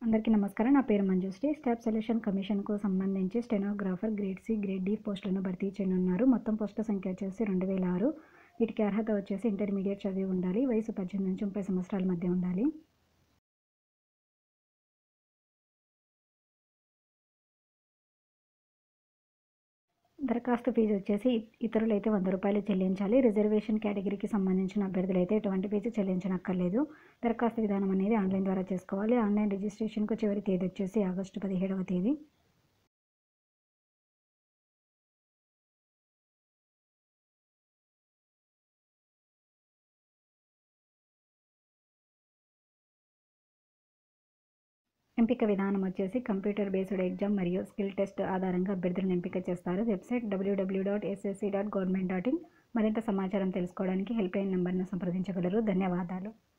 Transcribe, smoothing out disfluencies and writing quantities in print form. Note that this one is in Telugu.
అందరికీ నమస్కారం. నా పేరు మంజుశ్రీ. స్టాఫ్ సెలక్షన్ కమిషన్‌కు సంబంధించి stenographer grade C, grade D పోస్టులను భర్తీ చేయనున్నారు. మొత్తం పోస్టుల సంఖ్య వచ్చేసి 2006. వీటికి అర్హత వచ్చేసి ఇంటర్మీడియట్ చదివి ఉండాలి. వయసు 18 నుంచి 30 సంవత్సరాల మధ్య ఉండాలి. దరఖాస్తు ఫీజు వచ్చేసి ఇతరులైతే ₹100 చెల్లించాలి. రిజర్వేషన్ కేటగిరీకి సంబంధించిన అభ్యర్థులైతే ఎటువంటి ఫీజు చెల్లించనక్కర్లేదు. దరఖాస్తు విధానం అనేది ఆన్లైన్ ద్వారా చేసుకోవాలి. ఆన్లైన్ రిజిస్ట్రేషన్‌కు చివరి తేదీ వచ్చేసి ఆగస్టు 17వ తేదీ. ఎంపిక విధానం వచ్చేసి కంప్యూటర్ బేస్డ్ ఎగ్జామ్ మరియు స్కిల్ టెస్ట్ ఆధారంగా అభ్యర్థులను ఎంపిక చేస్తారు. Website www.ssc.government.in. మరింత సమాచారం తెలుసుకోవడానికి హెల్ప్ లైన్ నెంబర్ను సంప్రదించగలరు. ధన్యవాదాలు.